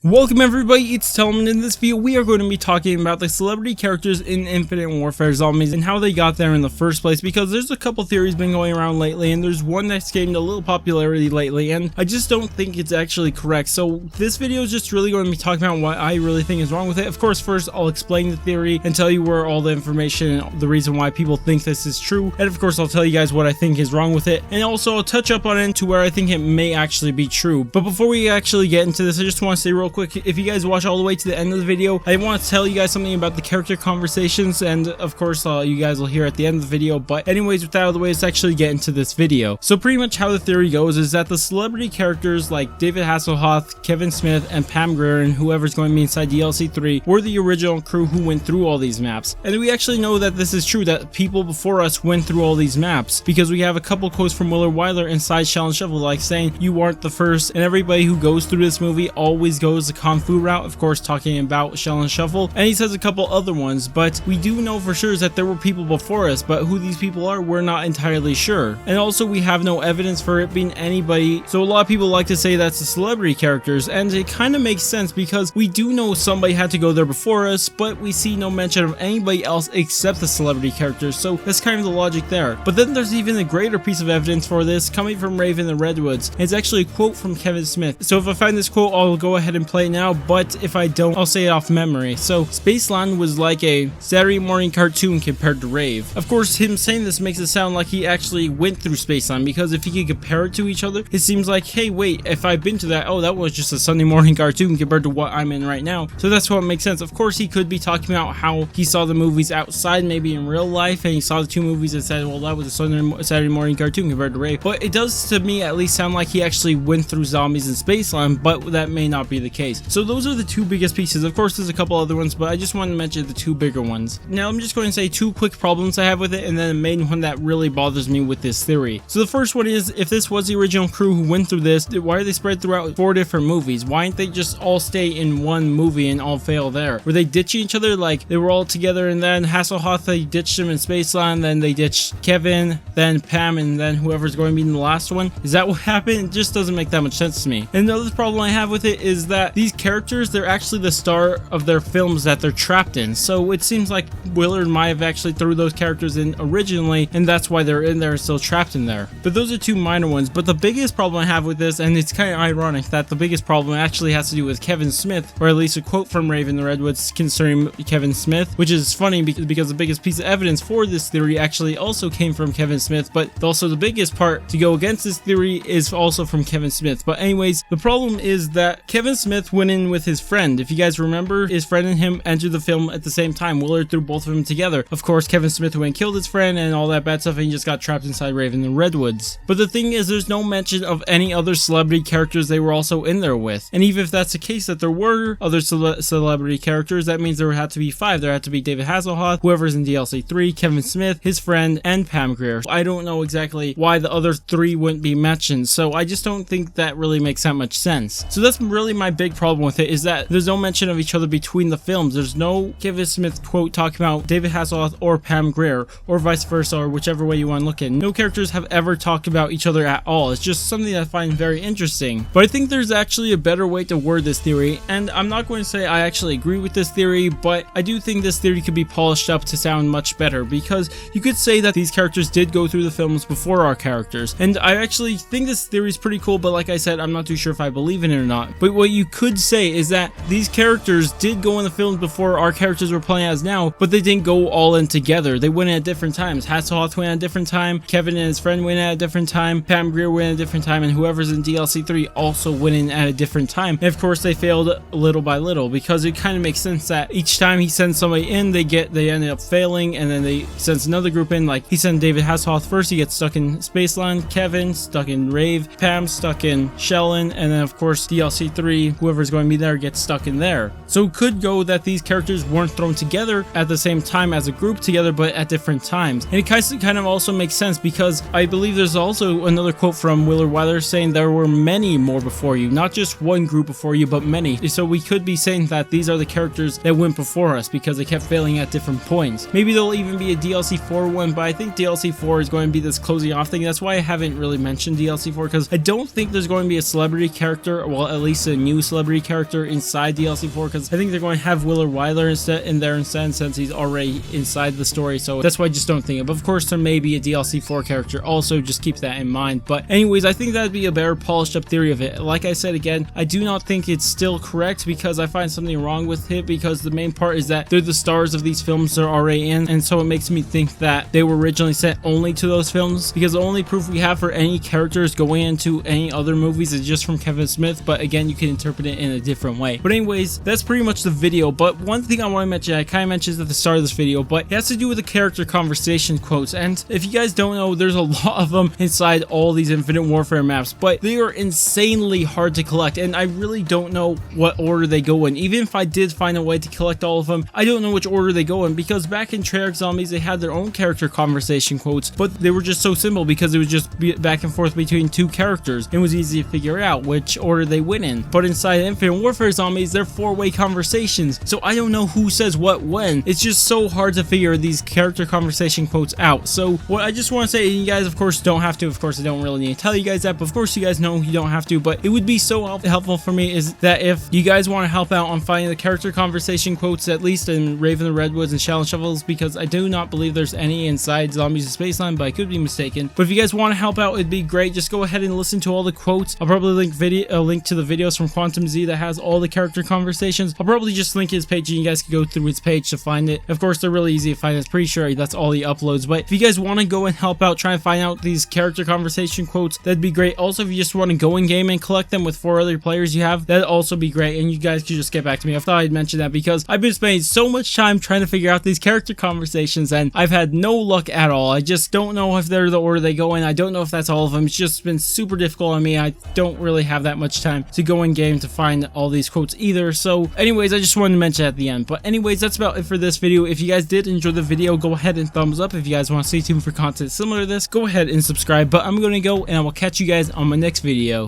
Welcome everybody, it's Telman. In this video we are going to be talking about the celebrity characters in Infinite Warfare Zombies and how they got there in the first place, because there's a couple theories been going around lately and there's one that's gained a little popularity lately and I just don't think it's actually correct. So this video is just really going to be talking about what I really think is wrong with it. Of course, first I'll explain the theory and tell you where all the information and the reason why people think this is true, and of course I'll tell you guys what I think is wrong with it, and also I'll touch up on it to where I think it may actually be true. But before we actually get into this, I just want to say real quick, if you guys watch all the way to the end of the video, I want to tell you guys something about the character conversations, and of course you guys will hear at the end of the video. But anyways, with that out of the way, let's actually get into this video. So pretty much how the theory goes is that the celebrity characters like David Hasselhoff, Kevin Smith, and Pam Grier, and whoever's going to be inside DLC 3 were the original crew who went through all these maps. And we actually know that this is true, that people before us went through all these maps, because we have a couple quotes from Willard Wyler inside Shell and Shuffle, like saying you aren't the first, and everybody who goes through this movie always goes the Kung Fu route, of course talking about Shell and Shuffle, and he says a couple other ones. But we do know for sure is that there were people before us, but who these people are, we're not entirely sure. And also we have no evidence for it being anybody, so a lot of people like to say that's the celebrity characters, and it kind of makes sense because we do know somebody had to go there before us, but we see no mention of anybody else except the celebrity characters, so that's kind of the logic there. But then there's even a greater piece of evidence for this coming from Raven the Redwoods, and it's actually a quote from Kevin Smith. So if I find this quote, I'll go ahead and play it now, but if I don't, I'll say it off memory. So Spaceland was like a Saturday morning cartoon compared to Rave. Of course, him saying this makes it sound like he actually went through Spaceland, because if he could compare it to each other, it seems like, hey wait, if I've been to that, oh, that was just a Sunday morning cartoon compared to what I'm in right now. So that's what makes sense. Of course, he could be talking about how he saw the movies outside, maybe in real life, and he saw the two movies and said, well, that was a Saturday morning cartoon compared to Rave. But it does, to me at least, sound like he actually went through zombies in Spaceland, but that may not be the case. So those are the two biggest pieces. Of course, there's a couple other ones, but I just wanted to mention the two bigger ones. Now, I'm just going to say two quick problems I have with it, and then the main one that really bothers me with this theory. So the first one is, if this was the original crew who went through this, why are they spread throughout 4 different movies? Why didn't they just all stay in one movie and all fail there? Were they ditching each other? Like, they were all together, and then Hasselhoff, they ditched him in Spaceland, then they ditched Kevin, then Pam, and then whoever's going to be in the last one? Is that what happened? It just doesn't make that much sense to me. And the other problem I have with it is that these characters, they're actually the star of their films that they're trapped in. So it seems like Willard might have actually threw those characters in originally, and that's why they're in there, still trapped in there. But those are two minor ones. But the biggest problem I have with this, and it's kind of ironic that the biggest problem actually has to do with Kevin Smith, or at least a quote from Raven the Redwoods concerning Kevin Smith, which is funny because the biggest piece of evidence for this theory actually also came from Kevin Smith, but also the biggest part to go against this theory is also from Kevin Smith. But anyways, the problem is that Kevin Smith went in with his friend. If you guys remember, his friend and him entered the film at the same time. Willard threw both of them together. Of course, Kevin Smith went and killed his friend and all that bad stuff, and he just got trapped inside Raven the Redwoods. But the thing is, there's no mention of any other celebrity characters they were also in there with. And even if that's the case, that there were other celebrity characters, that means there would have to be 5. There had to be David Hasselhoff, whoever's in DLC 3, Kevin Smith, his friend, and Pam Grier. I don't know exactly why the other 3 wouldn't be mentioned, so I just don't think that really makes that much sense. So that's really my big problem with it, is that there's no mention of each other between the films. There's no Kevin Smith quote talking about David Hasselhoff or Pam Grier, or vice versa, or whichever way you want to look at it. No characters have ever talked about each other at all. It's just something that I find very interesting. But I think there's actually a better way to word this theory, and I'm not going to say I actually agree with this theory, but I do think this theory could be polished up to sound much better, because you could say that these characters did go through the films before our characters, and I actually think this theory is pretty cool, but like I said, I'm not too sure if I believe in it or not. But what you could say is that these characters did go in the films before our characters were playing as now, but they didn't go all in together. They went at different times. Hasselhoff went at a different time, Kevin and his friend went at a different time, Pam Grier went at a different time, and whoever's in DLC 3 also went in at a different time. And of course they failed little by little, because it kind of makes sense that each time he sends somebody in, they ended up failing, and then they sends another group in. Like, he sent David Hasselhoff first, he gets stuck in Spaceland, Kevin stuck in Rave, Pam stuck in Shellen, and then of course DLC 3, whoever's going to be there gets stuck in there. So it could go that these characters weren't thrown together at the same time as a group together, but at different times. And it kind of also makes sense, because I believe there's also another quote from Willard Wyler saying there were many more before you, not just one group before you, but many. So we could be saying that these are the characters that went before us, because they kept failing at different points. Maybe there'll even be a DLC 4 one, but I think DLC 4 is going to be this closing off thing. That's why I haven't really mentioned DLC 4, because I don't think there's going to be a celebrity character, well, at least a new celebrity celebrity character inside DLC 4, because I think they're going to have Willard Wyler in there instead, since he's already inside the story. So that's why I just don't think it. But of course, there may be a DLC 4 character also, just keep that in mind. But anyways, I think that'd be a better polished up theory of it. Like I said again, I do not think it's still correct, because I find something wrong with it, because the main part is that they're the stars of these films they're already in, and so it makes me think that they were originally sent only to those films, because the only proof we have for any characters going into any other movies is just from Kevin Smith. But again, you can interpret it in a different way. But anyways, that's pretty much the video. But one thing I want to mention, I kind of mentioned at the start of this video, but it has to do with the character conversation quotes. And if you guys don't know, there's a lot of them inside all these Infinite Warfare maps, but they are insanely hard to collect, and I really don't know what order they go in. Even if I did find a way to collect all of them, I don't know which order they go in, because back in Treyarch Zombies, they had their own character conversation quotes, but they were just so simple because it was just back and forth between two characters. It was easy to figure out which order they went in. But inside Infinite Warfare Zombies, they're four-way conversations, so I don't know who says what when. It's just so hard to figure these character conversation quotes out. So what I just want to say, and you guys of course don't have to, of course I don't really need to tell you guys that, but of course you guys know you don't have to, but it would be so helpful for me is that if you guys want to help out on finding the character conversation quotes, at least in Raven the Redwoods and Shell and Shovels, because I do not believe there's any inside Zombies of Spaceland, but I could be mistaken. But if you guys want to help out, it'd be great. Just go ahead and listen to all the quotes. I'll probably link a link to the videos from Quantum Z that has all the character conversations. I'll probably just link his page and you guys can go through his page to find it. Of course, they're really easy to find. It's pretty sure that's all he uploads. But if you guys want to go and help out, try and find out these character conversation quotes, that'd be great. Also, if you just want to go in game and collect them with 4 other players you have, that'd also be great. And you guys could just get back to me. I thought I'd mention that because I've been spending so much time trying to figure out these character conversations and I've had no luck at all. I just don't know if they're the order they go in. I don't know if that's all of them. It's just been super difficult on me. I don't really have that much time to go in game to find all these quotes either. So anyways, I just wanted to mention at the end. But anyways, that's about it for this video. If you guys did enjoy the video, go ahead and thumbs up. If you guys want to stay tuned for content similar to this, go ahead and subscribe. But I'm going to go and I will catch you guys on my next video.